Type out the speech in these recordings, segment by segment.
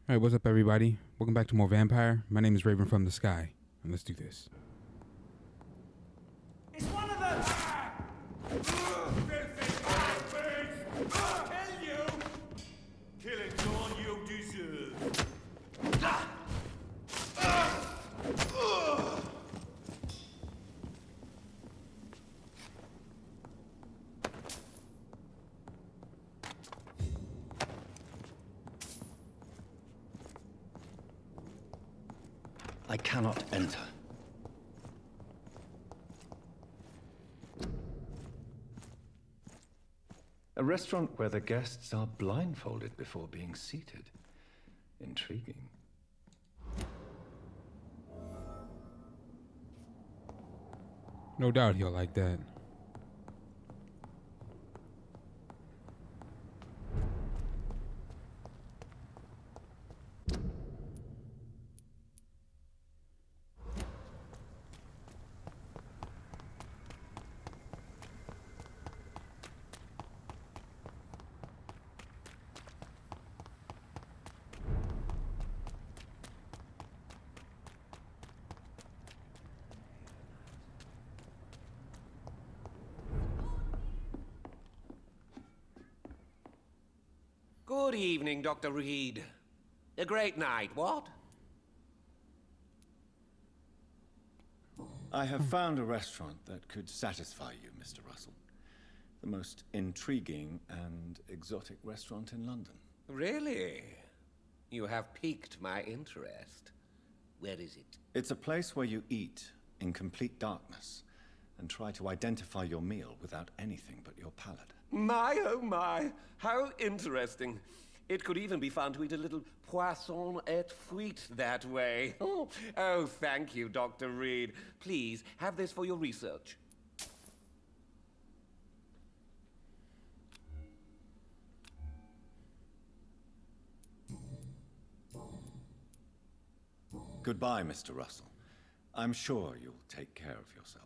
Alright, what's up, everybody? Welcome back to more Vampyr. My name is Raven from the Sky, and let's do this. It's one of them! Kill you! Killing's all you deserve. I cannot enter. A restaurant where the guests are blindfolded before being seated. Intriguing. No doubt he'll like that. Good evening, Dr. Reid. A great night, what? I have found a restaurant that could satisfy you, Mr. Russell. The most intriguing and exotic restaurant in London. Really? You have piqued my interest. Where is it? It's a place where you eat in complete darkness and try to identify your meal without anything but your palate. My, oh my, how interesting. It could even be fun to eat a little poisson et fruit that way. Oh, thank you, Dr. Reid. Please, have this for your research. Goodbye, Mr. Russell. I'm sure you'll take care of yourself.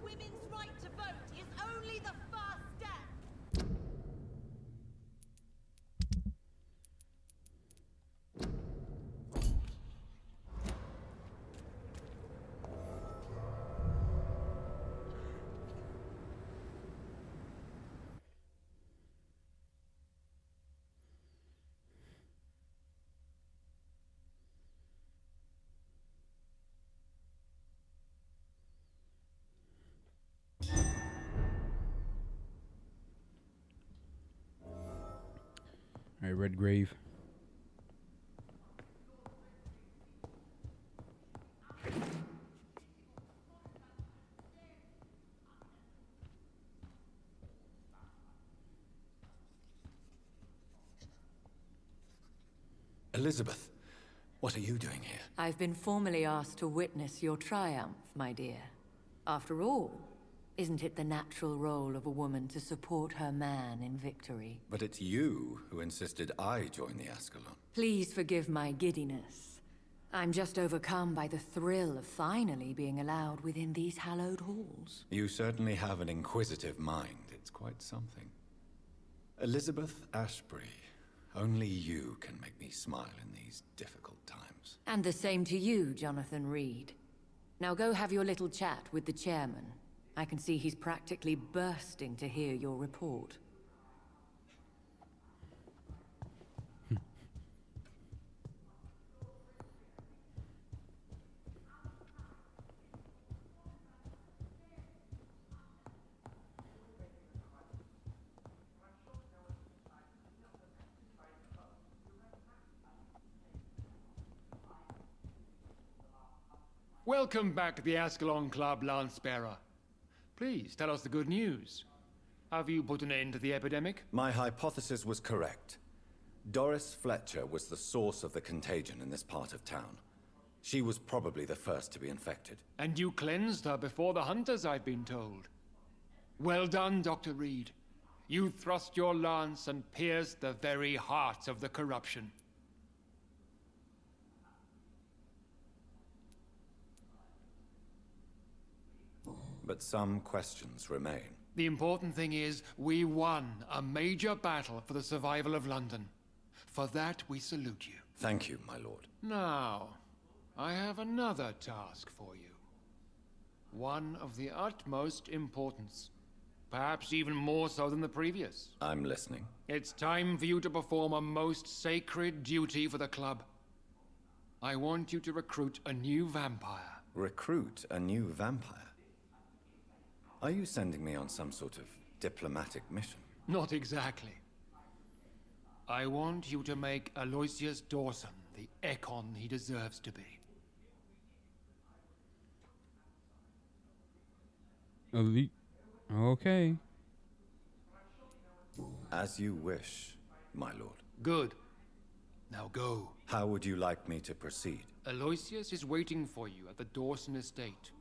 Women's right to vote is only the first step. Alright, Red Grave. Elizabeth, what are you doing here? I've been formally asked to witness your triumph, my dear. After all, isn't it the natural role of a woman to support her man in victory? But it's you who insisted I join the Ascalon. Please forgive my giddiness. I'm just overcome by the thrill of finally being allowed within these hallowed halls. You certainly have an inquisitive mind. It's quite something. Elizabeth Ashbury, only you can make me smile in these difficult times. And the same to you, Jonathan Reid. Now go have your little chat with the chairman. I can see he's practically bursting to hear your report. Welcome back to the Ascalon Club, Lance-Bearer. Please, tell us the good news. Have you put an end to the epidemic? My hypothesis was correct. Doris Fletcher was the source of the contagion in this part of town. She was probably the first to be infected. And you cleansed her before the hunters, I've been told. Well done, Dr. Reid. You thrust your lance and pierced the very heart of the corruption. But some questions remain. The important thing is, we won a major battle for the survival of London. For that, we salute you. Thank you, my lord. Now, I have another task for you. One of the utmost importance. Perhaps even more so than the previous. I'm listening. It's time for you to perform a most sacred duty for the club. I want you to recruit a new vampire. Recruit a new vampire? Are you sending me on some sort of diplomatic mission? Not exactly. I want you to make Aloysius Dawson the Ekon he deserves to be. Elite. Okay. As you wish, my lord. Good. Now go. How would you like me to proceed? Aloysius is waiting for you at the Dawson estate.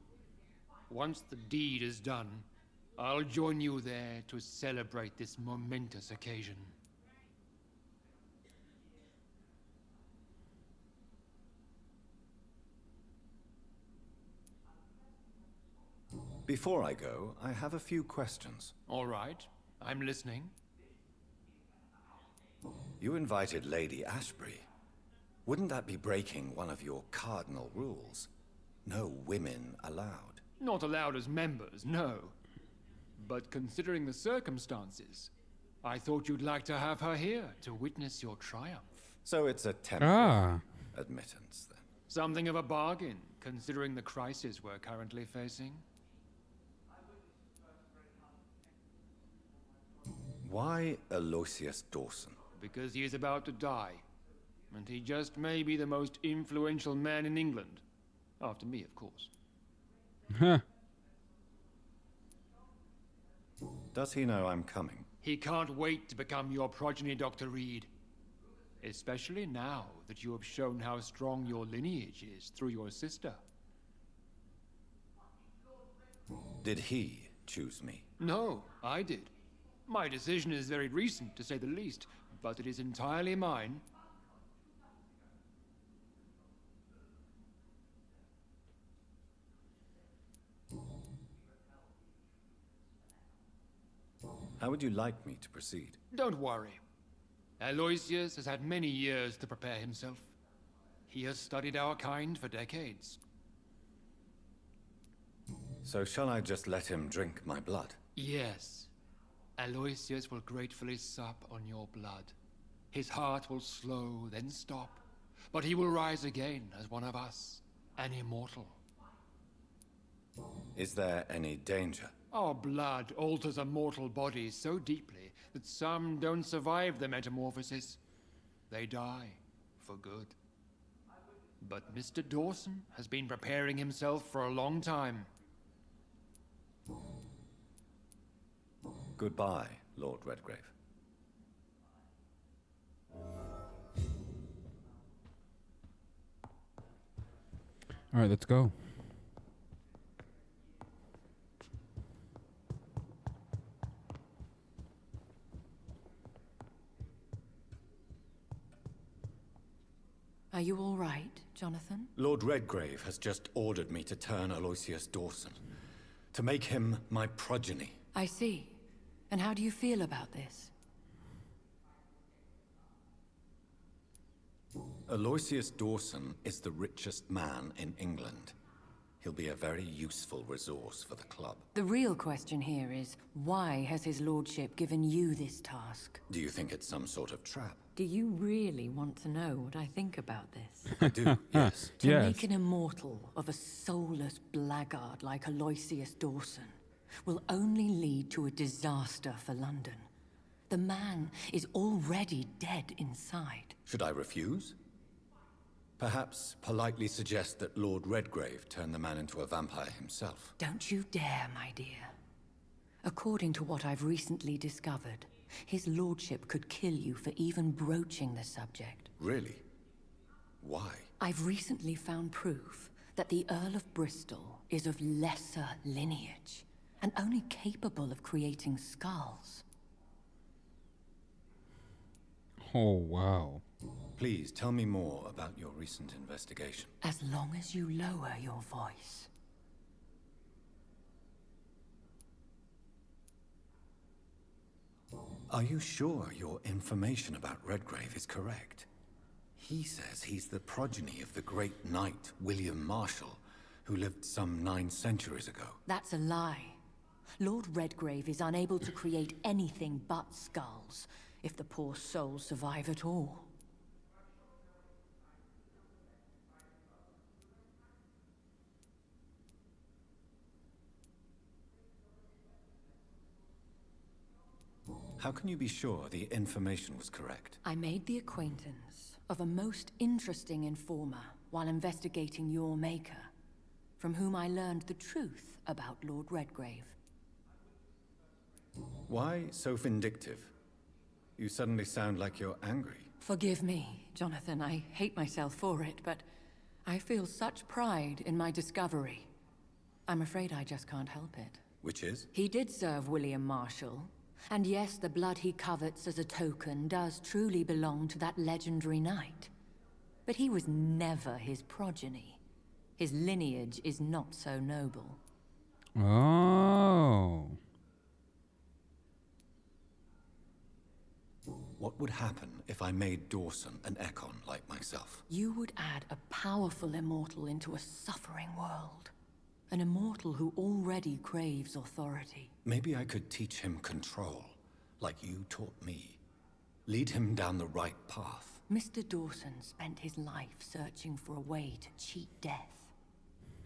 Once the deed is done, I'll join you there to celebrate this momentous occasion. Before I go, I have a few questions. All right, I'm listening. You invited Lady Ashbury. Wouldn't that be breaking one of your cardinal rules? No women allowed. Not allowed as members, no. But considering the circumstances, I thought you'd like to have her here to witness your triumph. So it's a temporary Ah. admittance, then. Something of a bargain, considering the crisis we're currently facing. Why Aloysius Dawson? Because he is about to die. And he just may be the most influential man in England. After me, of course. Huh. Does he know I'm coming? He can't wait to become your progeny, Dr. Reid. Especially now that you have shown how strong your lineage is through your sister. Did he choose me? No, I did. My decision is very recent, to say the least, but it is entirely mine. How would you like me to proceed? Don't worry. Aloysius has had many years to prepare himself. He has studied our kind for decades. So shall I just let him drink my blood? Yes. Aloysius will gratefully sup on your blood. His heart will slow, then stop. But he will rise again as one of us, an immortal. Is there any danger? Our blood alters a mortal body so deeply that some don't survive the metamorphosis. They die for good. But Mr. Dawson has been preparing himself for a long time. Goodbye, Lord Redgrave. All right, let's go. Are you all right, Jonathan? Lord Redgrave has just ordered me to turn Aloysius Dawson, to make him my progeny. I see. And how do you feel about this? Aloysius Dawson is the richest man in England. He'll be a very useful resource for the club. The real question here is, why has his lordship given you this task? Do you think it's some sort of trap? Do you really want to know what I think about this? I do, yes. To Yes. make an immortal of a soulless blackguard like Aloysius Dawson will only lead to a disaster for London. The man is already dead inside. Should I refuse? Perhaps politely suggest that Lord Redgrave turned the man into a vampire himself. Don't you dare, my dear. According to what I've recently discovered, his lordship could kill you for even broaching the subject. Really? Why? I've recently found proof that the Earl of Bristol is of lesser lineage, and only capable of creating skulls. Oh, wow. Please tell me more about your recent investigation. As long as you lower your voice. Are you sure your information about Redgrave is correct? He says he's the progeny of the great knight William Marshall, who lived some 9 centuries ago. That's a lie. Lord Redgrave is unable to create anything but skulls, if the poor souls survive at all. How can you be sure the information was correct? I made the acquaintance of a most interesting informer while investigating your maker, from whom I learned the truth about Lord Redgrave. Why so vindictive? You suddenly sound like you're angry. Forgive me, Jonathan. I hate myself for it, but I feel such pride in my discovery. I'm afraid I just can't help it. Which is? He did serve William Marshall. And yes, the blood he covets as a token does truly belong to that legendary knight. But he was never his progeny. His lineage is not so noble. Oh. What would happen if I made Dawson an Ekon like myself? You would add a powerful immortal into a suffering world. An immortal who already craves authority. Maybe I could teach him control, like you taught me. Lead him down the right path. Mr. Dawson spent his life searching for a way to cheat death.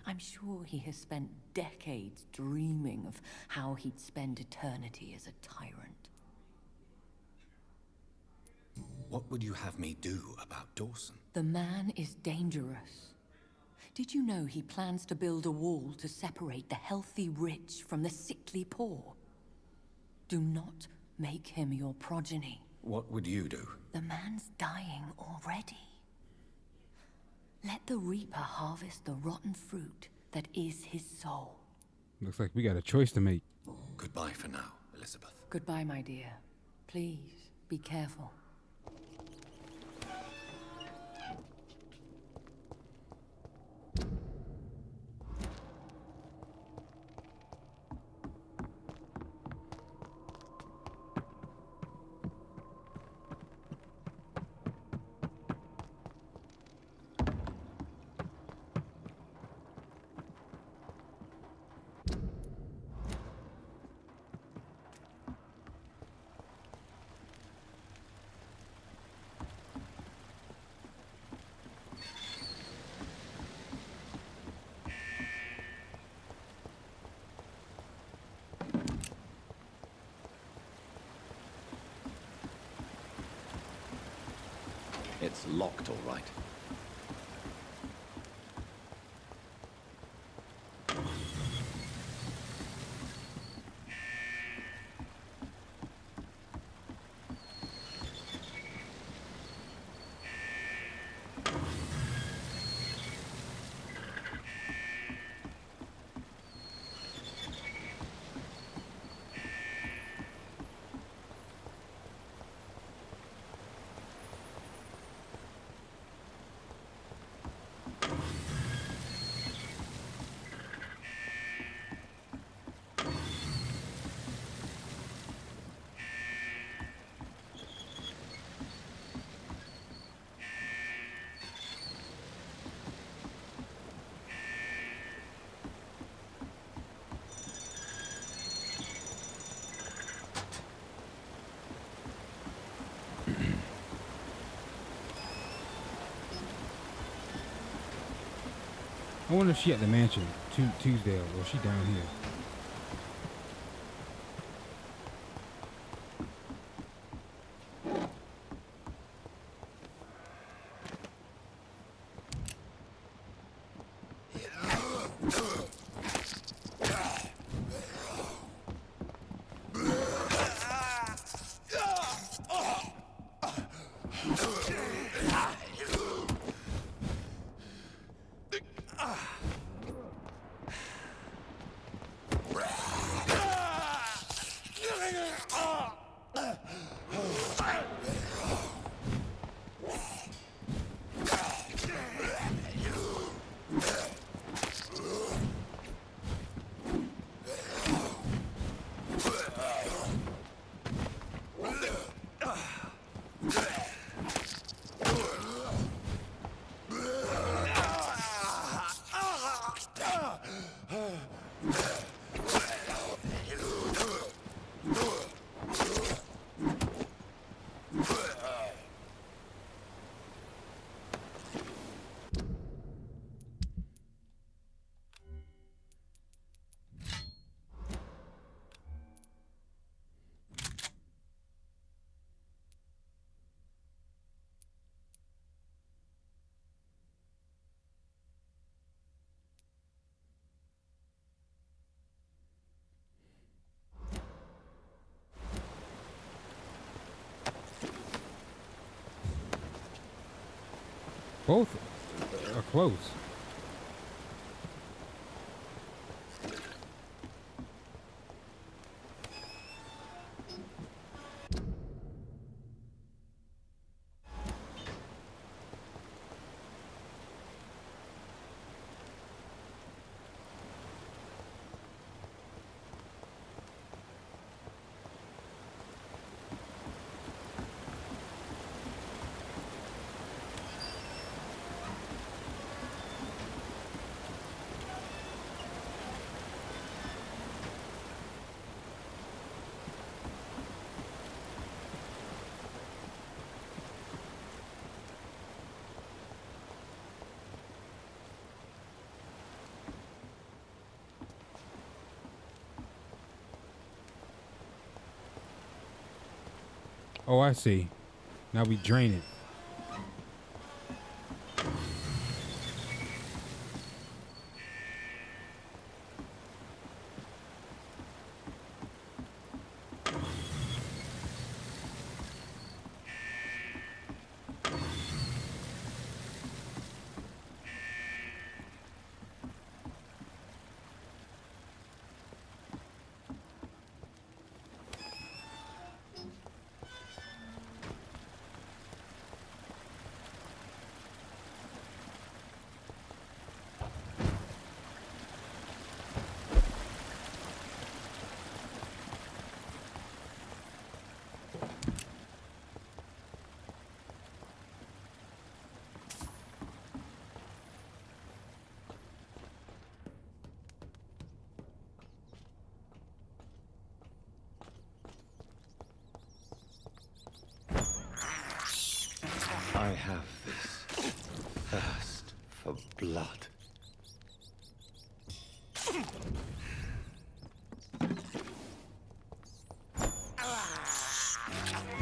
I'm sure he has spent decades dreaming of how he'd spend eternity as a tyrant. What would you have me do about Dawson? The man is dangerous. Did you know he plans to build a wall to separate the healthy rich from the sickly poor? Do not make him your progeny. What would you do? The man's dying already. Let the Reaper harvest the rotten fruit that is his soul. Looks like we got a choice to make. Goodbye for now, Elizabeth. Goodbye, my dear. Please, be careful. It's locked, all right. I wonder if she at the mansion, Tuesday, or is she down here? Both are close. Oh, I see. Now we drain it. I have this thirst for blood.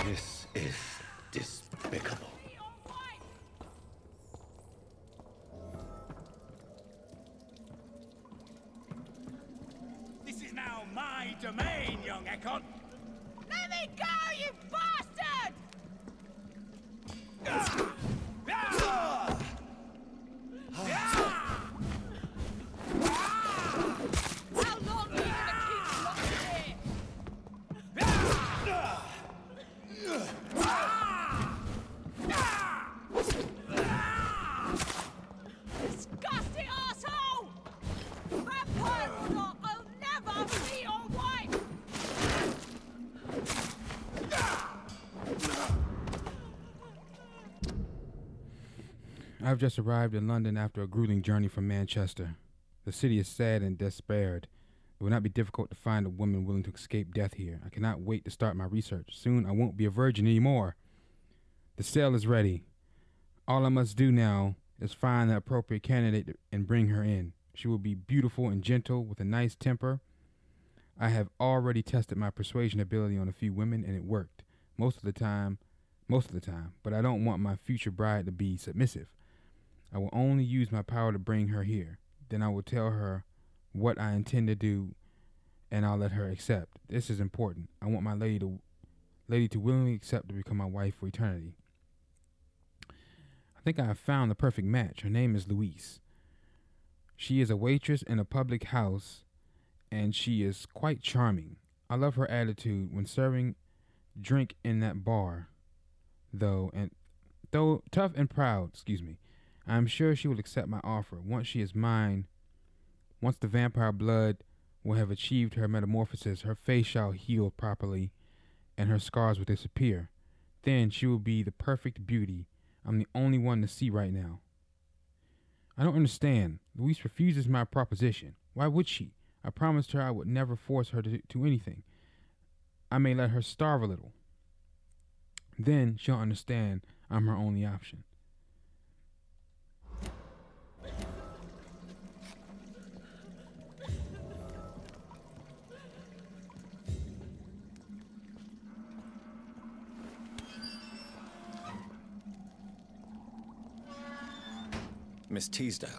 This is despicable. This is now my domain, young Ekon. Let me go, you bastard! How long are you gonna keep locked here? Disgusting asshole! Vampire or not, I'll never be your wife! I've just arrived in London after a grueling journey from Manchester. The city is sad and despaired. It will not be difficult to find a woman willing to escape death here. I cannot wait to start my research. Soon I won't be a virgin anymore. The cell is ready. All I must do now is find the appropriate candidate and bring her in. She will be beautiful and gentle with a nice temper. I have already tested my persuasion ability on a few women and it worked. Most of the time, but I don't want my future bride to be submissive. I will only use my power to bring her here. Then I will tell her what I intend to do, and I'll let her accept. This is important. I want my lady to willingly accept to become my wife for eternity. I think I have found the perfect match. Her name is Louise. She is a waitress in a public house, and she is quite charming. I love her attitude when serving drink in that bar, though tough and proud, I am sure she will accept my offer. Once she is mine, once the vampire blood will have achieved her metamorphosis, her face shall heal properly, and her scars will disappear. Then she will be the perfect beauty I'm the only one to see right now. I don't understand. Louise refuses my proposition. Why would she? I promised her I would never force her to anything. I may let her starve a little. Then she'll understand I'm her only option. Miss Teasdale,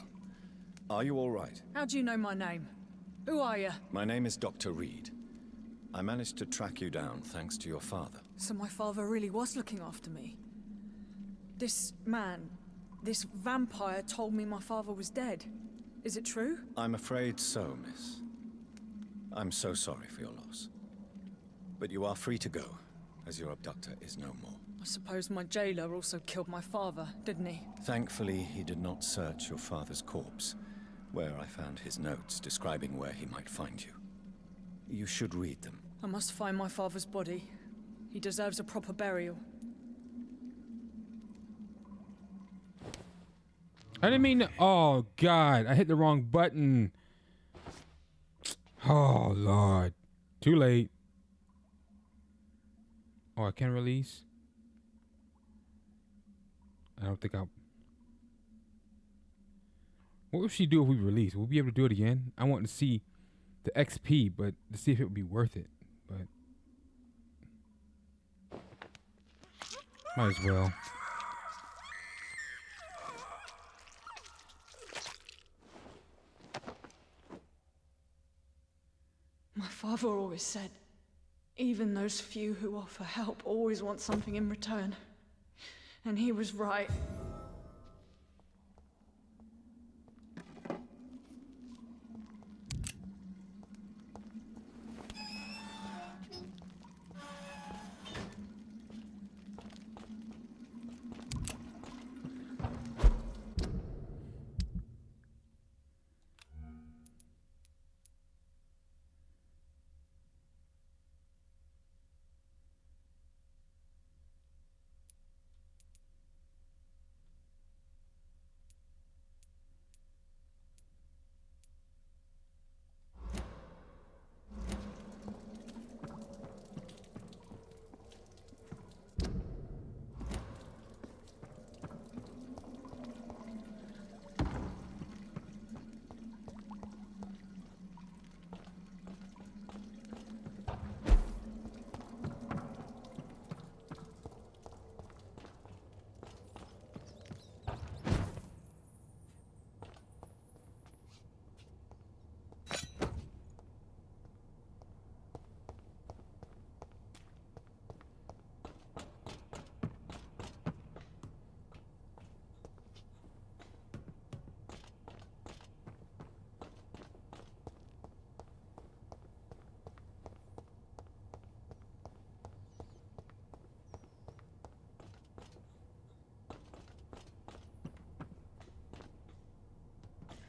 are you all right? How do you know my name? Who are you? My name is Dr. Reid. I managed to track you down thanks to your father. So my father really was looking after me. This man, This vampire told me my father was dead. Is it true? I'm afraid so, miss. I'm so sorry for your loss. But you are free to go, as your abductor is no more. I suppose my jailer also killed my father, didn't he? Thankfully, he did not search your father's corpse, where I found his notes describing where he might find you. You should read them. I must find my father's body. He deserves a proper burial. I didn't mean to. Oh, God. I hit the wrong button. Oh, Lord. Too late. Oh, I can't release? I don't think I'll... What would she do if we release? Will we be able to do it again? I want to see the XP, but to see if it would be worth it. But... might as well. My father always said, even those few who offer help always want something in return. And he was right.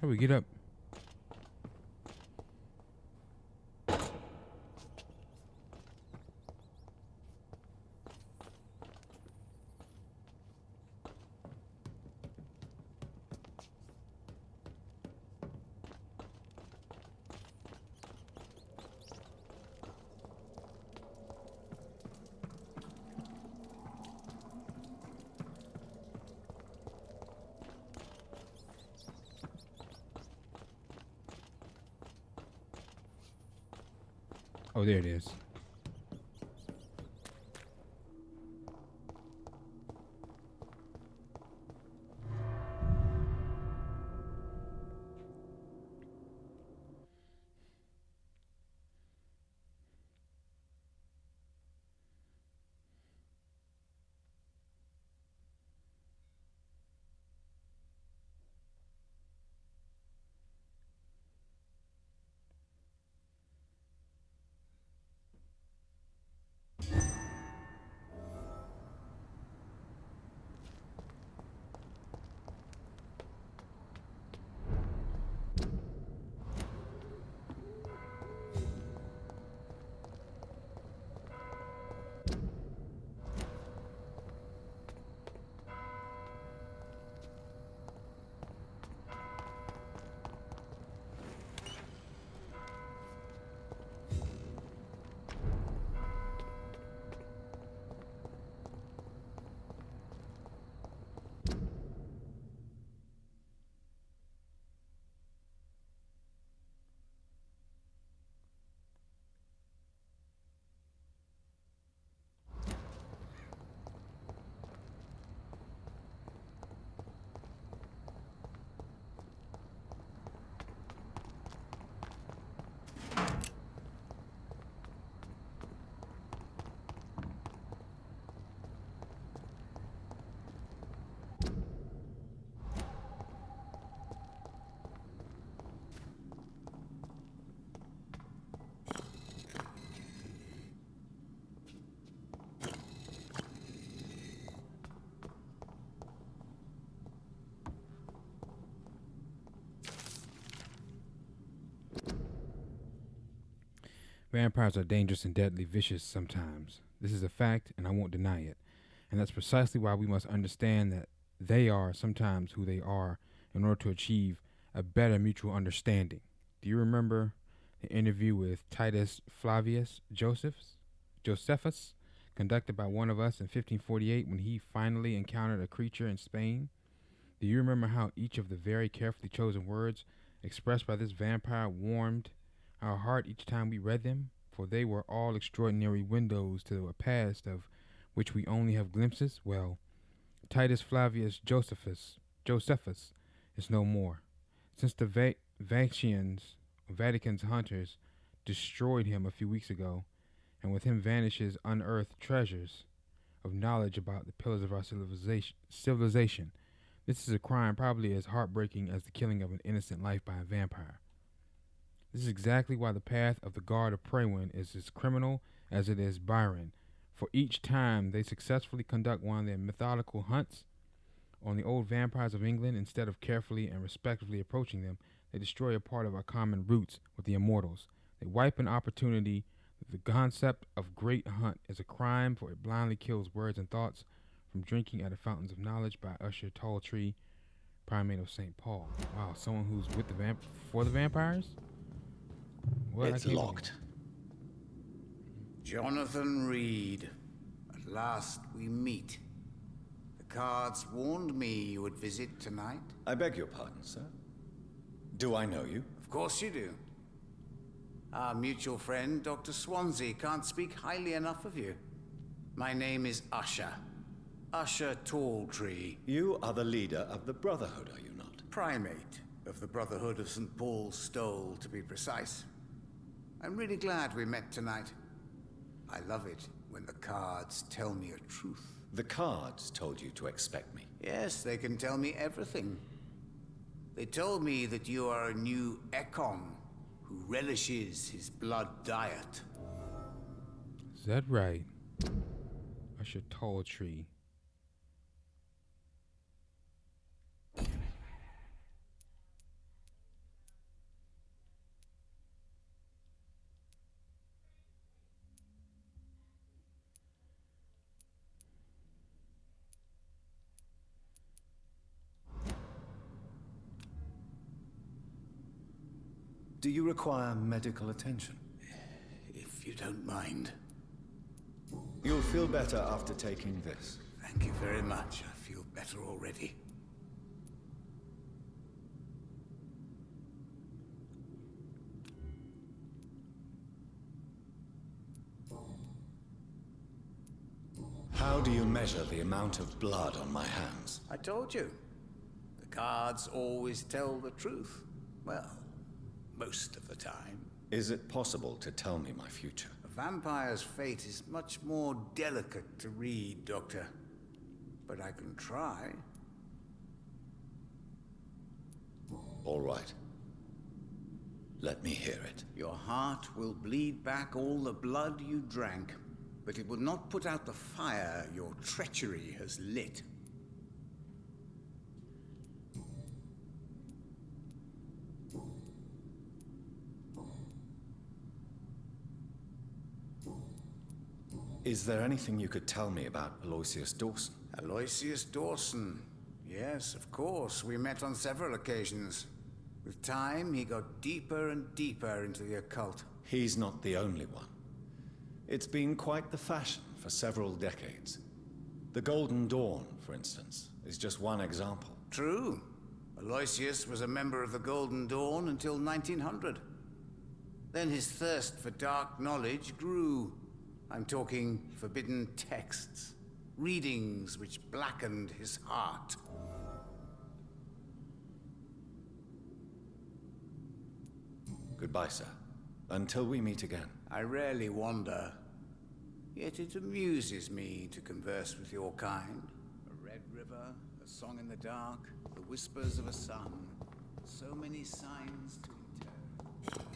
How do we get up? Oh, there it is. Vampires are dangerous and deadly vicious sometimes. This is a fact, and I won't deny it. And that's precisely why we must understand that they are sometimes who they are in order to achieve a better mutual understanding. Do you remember the interview with Titus Flavius Josephus, conducted by one of us in 1548 when he finally encountered a creature in Spain? Do you remember how each of the very carefully chosen words expressed by this vampire warmed our heart each time we read them? For they were all extraordinary windows to a past of which we only have glimpses. Well, Titus Flavius Josephus is no more. Since the Vatican's hunters destroyed him a few weeks ago, and with him vanishes unearthed treasures of knowledge about the pillars of our civilization. This is a crime probably as heartbreaking as the killing of an innocent life by a vampire. This is exactly why the path of the Guard of Praywin is as criminal as it is Byron, for each time they successfully conduct one of their methodical hunts on the old vampires of England, instead of carefully and respectfully approaching them, they destroy a part of our common roots with the immortals. They wipe an opportunity. The concept of great hunt is a crime, for it blindly kills words and thoughts, from drinking at the fountains of knowledge by Usher Talltree, primate of St. Paul. Wow, someone who's with the for the vampires? What? It's locked. Jonathan Reid. At last we meet. The cards warned me you would visit tonight. I beg your pardon, sir. Do I know you? Of course you do. Our mutual friend, Dr. Swansea, can't speak highly enough of you. My name is Usher. Usher Talltree. You are the leader of the Brotherhood, are you not? Primate of the Brotherhood of St. Paul's Stole, to be precise. I'm really glad we met tonight. I love it when the cards tell me a truth. The cards told you to expect me. Yes, they can tell me everything. They told me that you are a new Ekon who relishes his blood diet. Is that right? Usher Talltree. Do you require medical attention? If you don't mind. You'll feel better after taking this. Thank you very much. I feel better already. How do you measure the amount of blood on my hands? I told you. The cards always tell the truth. Well, most of the time. Is it possible to tell me my future? A vampire's fate is much more delicate to read, Doctor. But I can try. All right. Let me hear it. Your heart will bleed back all the blood you drank, but it will not put out the fire your treachery has lit. Is there anything you could tell me about Aloysius Dawson? Aloysius Dawson. Yes, of course. We met on several occasions. With time, he got deeper and deeper into the occult. He's not the only one. It's been quite the fashion for several decades. The Golden Dawn, for instance, is just one example. True. Aloysius was a member of the Golden Dawn until 1900. Then his thirst for dark knowledge grew. I'm talking forbidden texts, readings which blackened his heart. Goodbye, sir. Until we meet again. I rarely wander, yet it amuses me to converse with your kind. A red river, a song in the dark, the whispers of a sun. So many signs to interpret.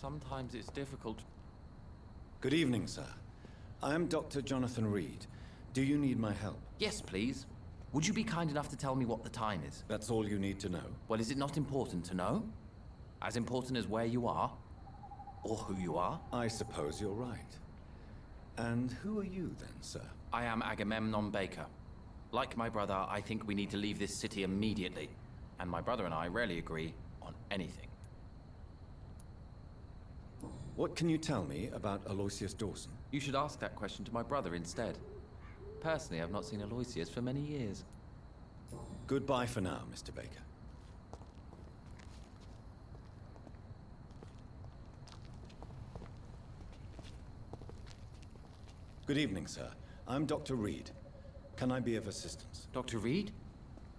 Sometimes it's difficult. Good evening, sir. I am Dr. Jonathan Reid. Do you need my help? Yes, please. Would you be kind enough to tell me what the time is? That's all you need to know. Well, is it not important to know? As important as where you are? Or who you are? I suppose you're right. And who are you then, sir? I am Agamemnon Baker. Like my brother, I think we need to leave this city immediately. And my brother and I rarely agree on anything. What can you tell me about Aloysius Dawson? You should ask that question to my brother instead. Personally, I've not seen Aloysius for many years. Goodbye for now, Mr. Baker. Good evening, sir. I'm Dr. Reid. Can I be of assistance? Dr. Reid?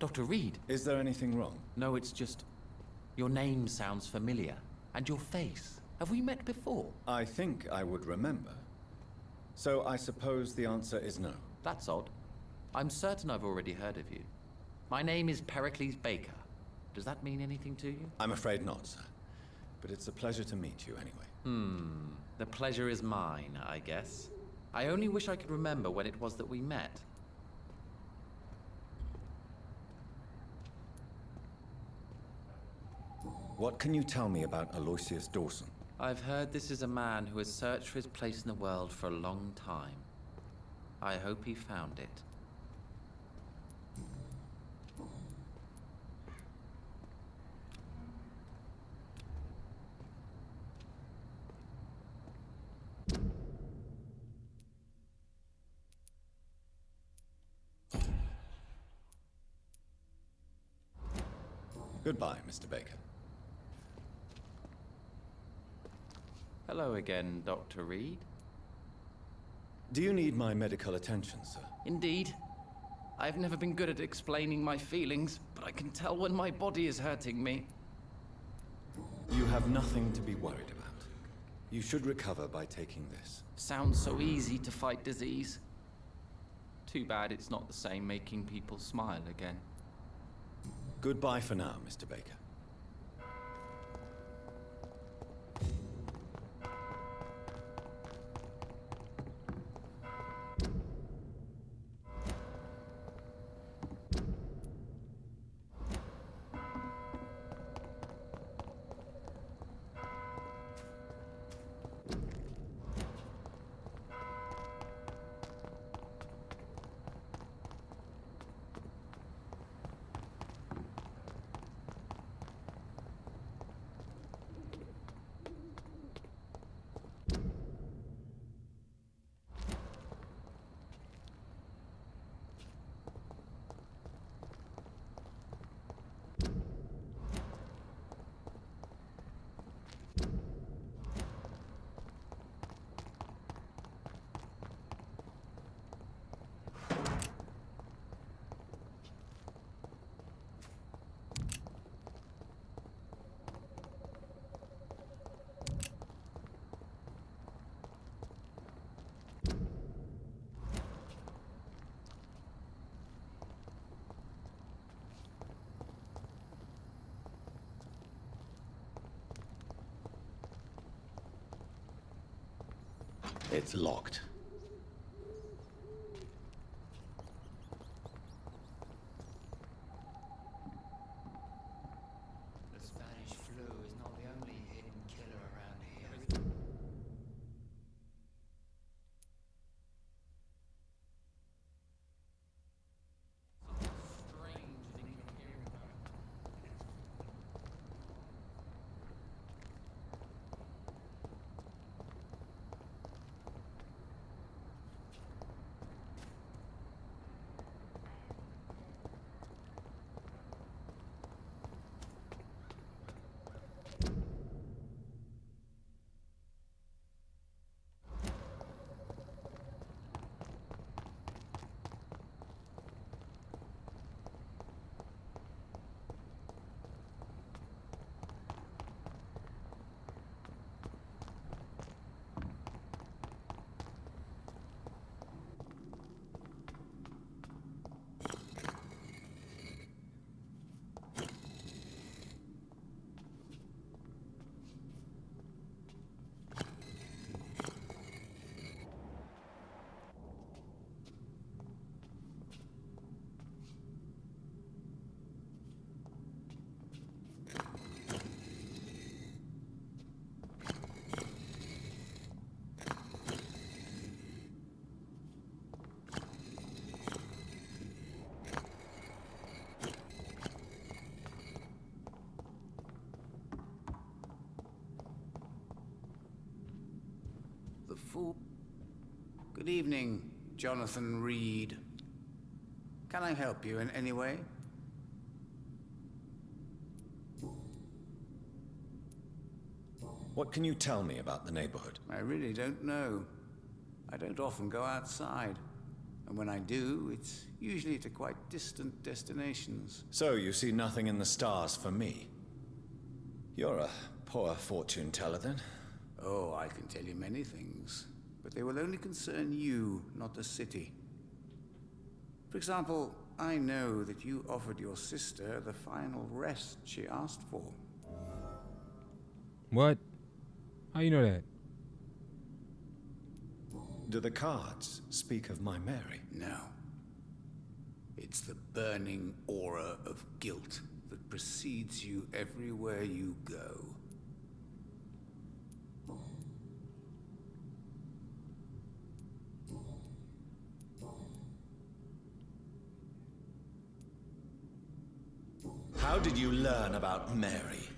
Dr. Reid? Is there anything wrong? No, it's just... your name sounds familiar. And your face. Have we met before? I think I would remember. So I suppose the answer is no. That's odd. I'm certain I've already heard of you. My name is Pericles Baker. Does that mean anything to you? I'm afraid not, sir. But it's a pleasure to meet you anyway. The pleasure is mine, I guess. I only wish I could remember when it was that we met. What can you tell me about Aloysius Dawson? I've heard this is a man who has searched for his place in the world for a long time. I hope he found it. Goodbye, Mr. Baker. Hello again, Dr. Reid. Do you need my medical attention, sir? Indeed. I've never been good at explaining my feelings, but I can tell when my body is hurting me. You have nothing to be worried about. You should recover by taking this. Sounds so easy to fight disease. Too bad it's not the same making people smile again. Goodbye for now, Mr. Baker. It's locked. The Spanish flu is not the only hidden killer around here. fool. Good evening, Jonathan Reid. Can I help you in any way? What can you tell me about the neighborhood? I really don't know. I don't often go outside. And when I do, it's usually to quite distant destinations. So you see nothing in the stars for me? You're a poor fortune teller, then? Oh, I can tell you many things. But they will only concern you, not the city. For example, I know that you offered your sister the final rest she asked for. What? How you know that? Do the cards speak of my Mary? No. It's the burning aura of guilt that precedes you everywhere you go. How did you learn about Mary?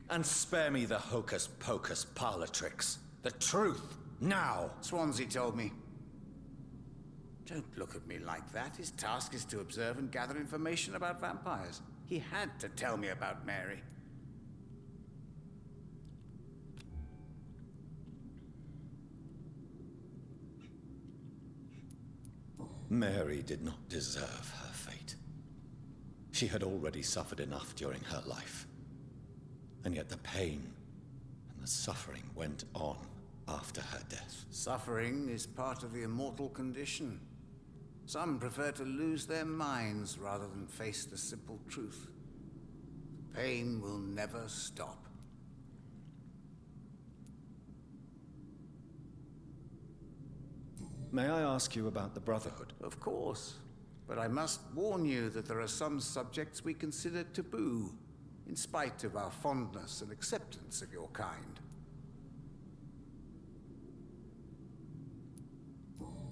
And spare me the hocus-pocus parlor tricks. The truth, now! Swansea told me. Don't look at me like that. His task is to observe and gather information about vampires. He had to tell me about Mary. Mary did not deserve her fate. She had already suffered enough during her life. And yet the pain and the suffering went on after her death. Suffering is part of the immortal condition. Some prefer to lose their minds rather than face the simple truth. Pain will never stop. May I ask you about the Brotherhood? Of course. But I must warn you that there are some subjects we consider taboo, in spite of our fondness and acceptance of your kind.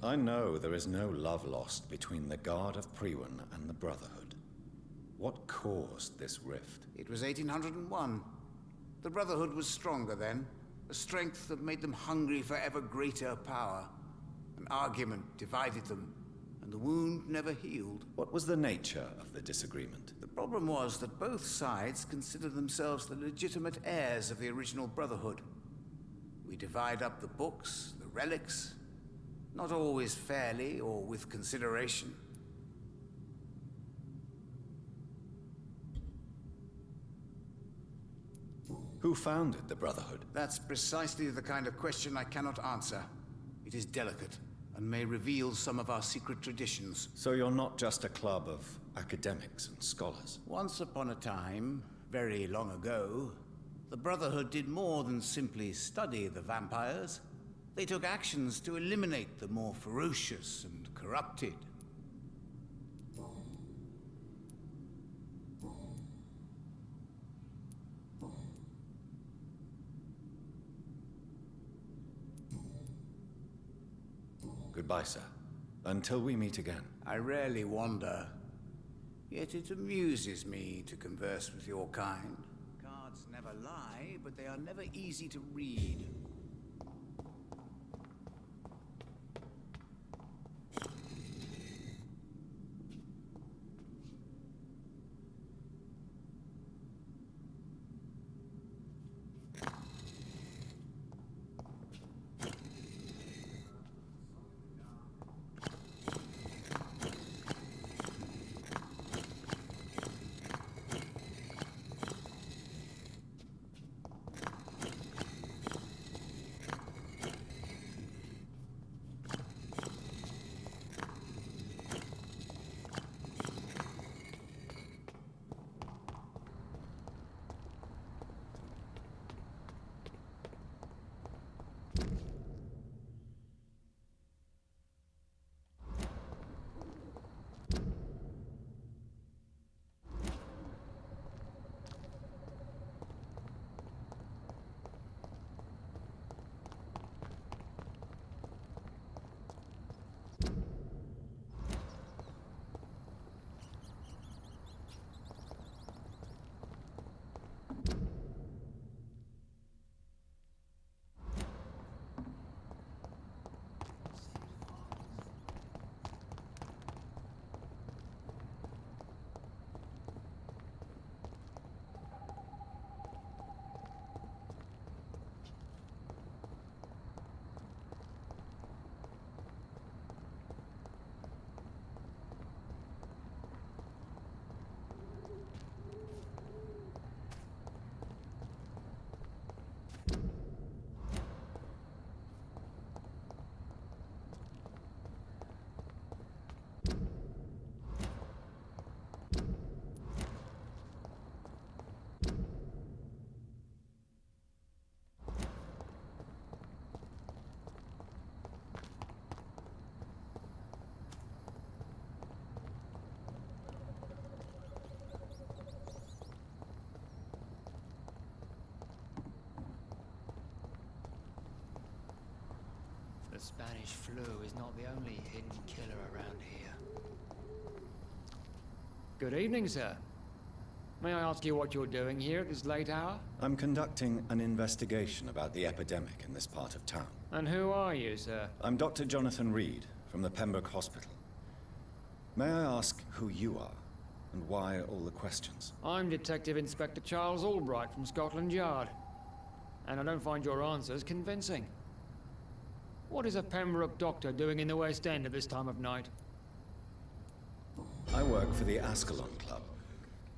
I know there is no love lost between the Guard of Priwen and the Brotherhood. What caused this rift? It was 1801. The Brotherhood was stronger then, a strength that made them hungry for ever greater power. An argument divided them, and the wound never healed. What was the nature of the disagreement? The problem was that both sides considered themselves the legitimate heirs of the original Brotherhood. We divide up the books, the relics, not always fairly or with consideration. Who founded the Brotherhood? That's precisely the kind of question I cannot answer. It is delicate, and may reveal some of our secret traditions. So you're not just a club of academics and scholars? Once upon a time, very long ago, the Brotherhood did more than simply study the vampires. They took actions to eliminate the more ferocious and corrupted. Goodbye, sir. Until we meet again. I rarely wander, yet it amuses me to converse with your kind. Cards never lie, but they are never easy to read. the Spanish flu is not the only hidden killer around here. Good evening, sir. May I ask you what you're doing here at this late hour? I'm conducting an investigation about the epidemic in this part of town. And who are you, sir? I'm Dr. Jonathan Reid from the Pembroke Hospital. May I ask who you are and why all the questions? I'm Detective Inspector Charles Albright from Scotland Yard. And I don't find your answers convincing. What is a Pembroke doctor doing in the West End at this time of night? I work for the Ascalon Club.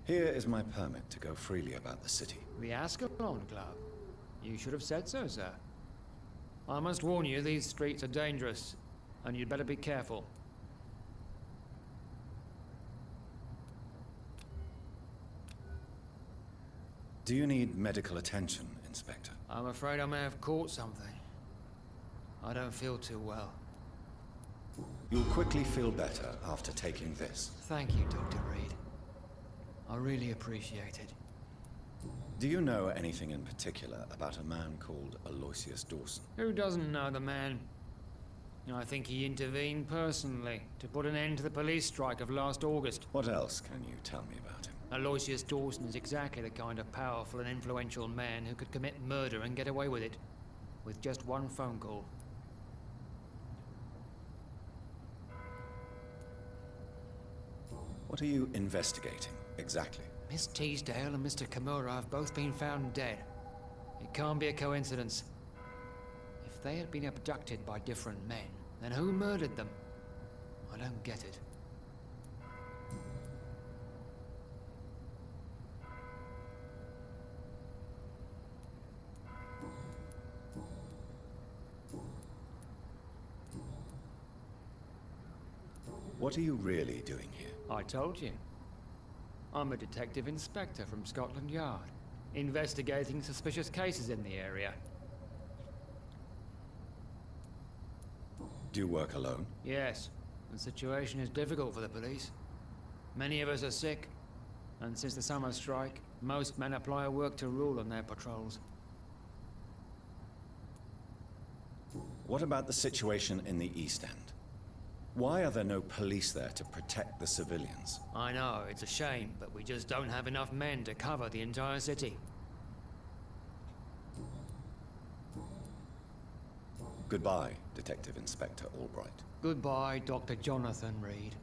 Here is my permit to go freely about the city. The Ascalon Club? You should have said so, sir. I must warn you, these streets are dangerous, and you'd better be careful. Do you need medical attention, Inspector? I'm afraid I may have caught something. I don't feel too well. You'll quickly feel better after taking this. Thank you, Dr. Reid. I really appreciate it. Do you know anything in particular about a man called Aloysius Dawson? Who doesn't know the man? I think he intervened personally to put an end to the police strike of last August. What else can you tell me about him? Aloysius Dawson is exactly the kind of powerful and influential man who could commit murder and get away with it, with just one phone call. What are you investigating, exactly? Miss Teasdale and Mr. Kimura have both been found dead. It can't be a coincidence. If they had been abducted by different men, then who murdered them? I don't get it. What are you really doing here? I told you. I'm a detective inspector from Scotland Yard, investigating suspicious cases in the area. Do you work alone? Yes, the situation is difficult for the police. Many of us are sick, and since the summer strike, most men apply a work to rule on their patrols. What about the situation in the East End? Why are there no police there to protect the civilians? I know, it's a shame, but we just don't have enough men to cover the entire city. Goodbye, Detective Inspector Albright. Goodbye, Dr. Jonathan Reid.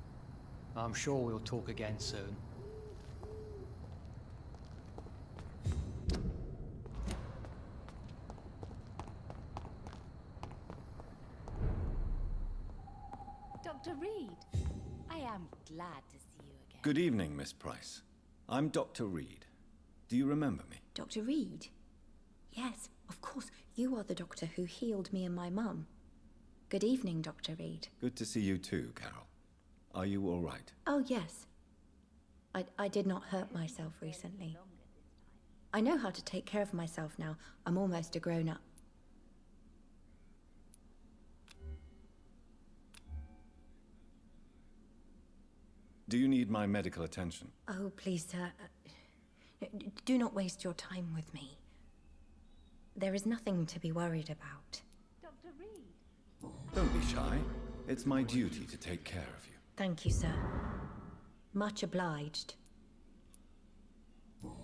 I'm sure we'll talk again soon. Dr. Reid, I am glad to see you again. Good evening, Miss Price. I'm Dr. Reid. Do you remember me? Dr. Reid? Yes, of course. You are the doctor who healed me and my mum. Good evening, Dr. Reid. Good to see you too, Carol. Are you all right? Oh, yes. I did not hurt myself recently. I know how to take care of myself now. I'm almost a grown-up. Do you need my medical attention? Oh, please, sir. Do not waste your time with me. There is nothing to be worried about. Dr. Reid. Don't be shy. It's my duty to take care of you. Thank you, sir. Much obliged.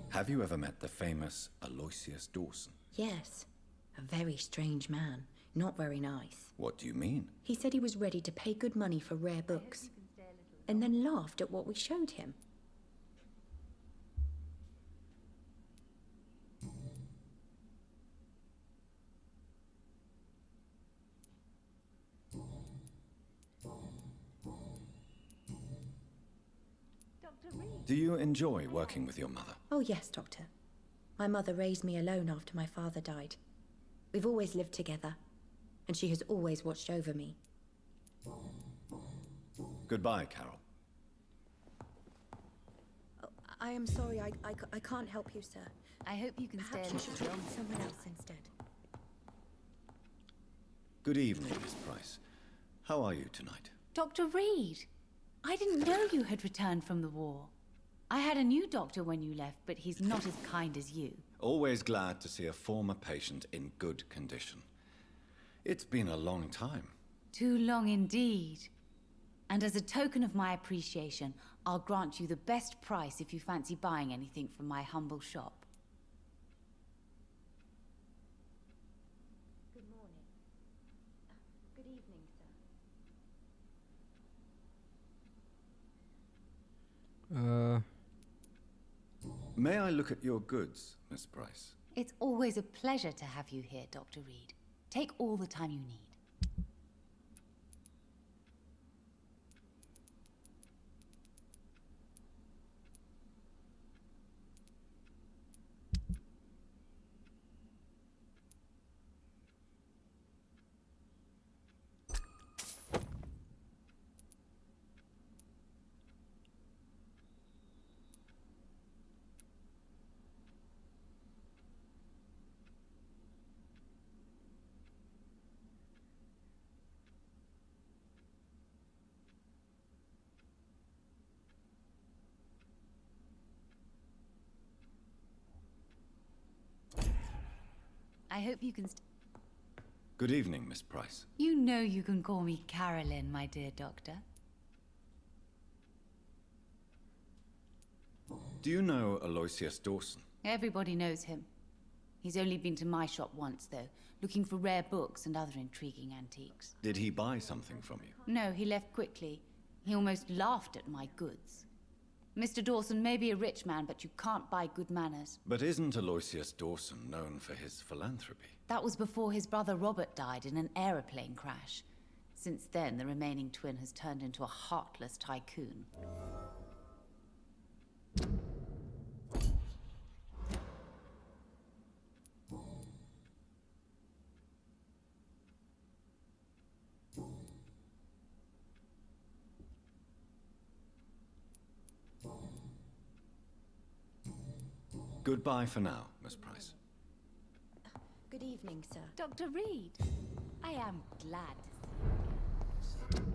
Have you ever met the famous Aloysius Dawson? Yes. A very strange man. Not very nice. What do you mean? He said he was ready to pay good money for rare books, and then laughed at what we showed him. Do you enjoy working with your mother? Oh, yes, Doctor. My mother raised me alone after my father died. We've always lived together, and she has always watched over me. Goodbye, Carol. Oh, I am sorry, I can't help you, sir. I hope you can Perhaps stay you a should little talk longer. to someone else instead. Good evening, Miss Price. How are you tonight? Dr. Reid, I didn't know you had returned from the war. I had a new doctor when you left, but he's not as kind as you. Always glad to see a former patient in good condition. It's been a long time. Too long indeed. And as a token of my appreciation, I'll grant you the best price if you fancy buying anything from my humble shop. Good morning. Good evening, sir. May I look at your goods, Miss Price? It's always a pleasure to have you here, Dr. Reid. Take all the time you need. I hope you can Good evening, Miss Price. You know you can call me Carolyn, my dear doctor. Do you know Aloysius Dawson? Everybody knows him. He's only been to my shop once, though, looking for rare books and other intriguing antiques. Did he buy something from you? No, he left quickly. He almost laughed at my goods. Mr. Dawson may be a rich man, but you can't buy good manners. But isn't Aloysius Dawson known for his philanthropy? That was before his brother Robert died in an aeroplane crash. Since then, the remaining twin has turned into a heartless tycoon. Goodbye for now, Miss Price. Good evening, sir. Dr. Reid, I am glad to see you again.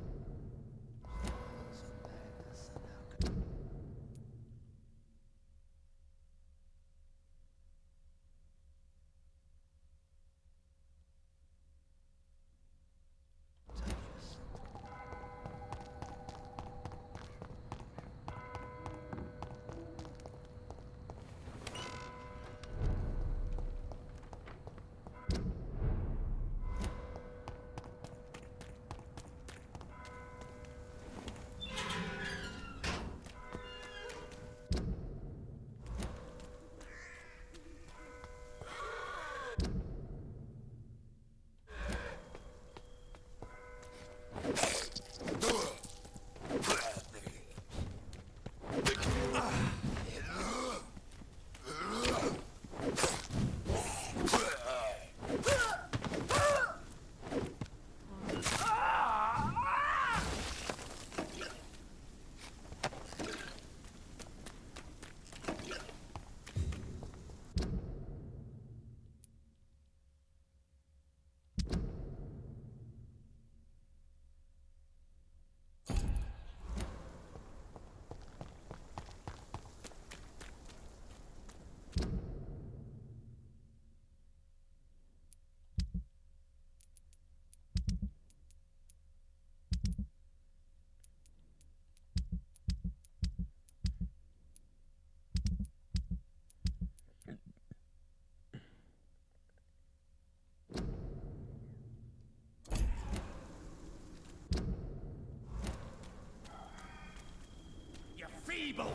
Feeble!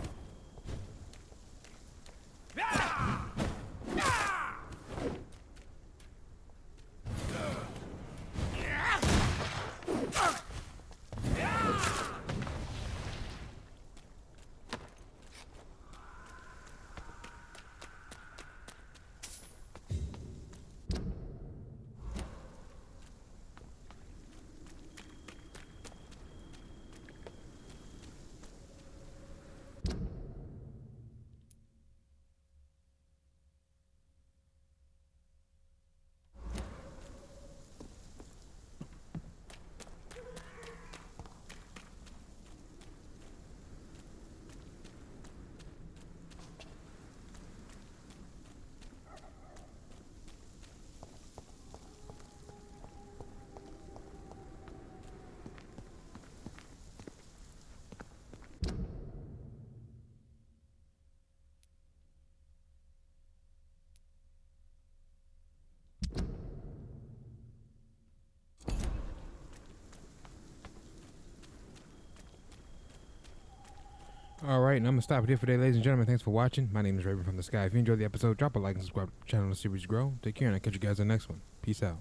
All right, and I'm going to stop it here for today, ladies and gentlemen. Thanks for watching. My name is Raven from the Sky. If you enjoyed the episode, drop a like and subscribe to the channel and the series grow. Take care, and I'll catch you guys in the next one. Peace out.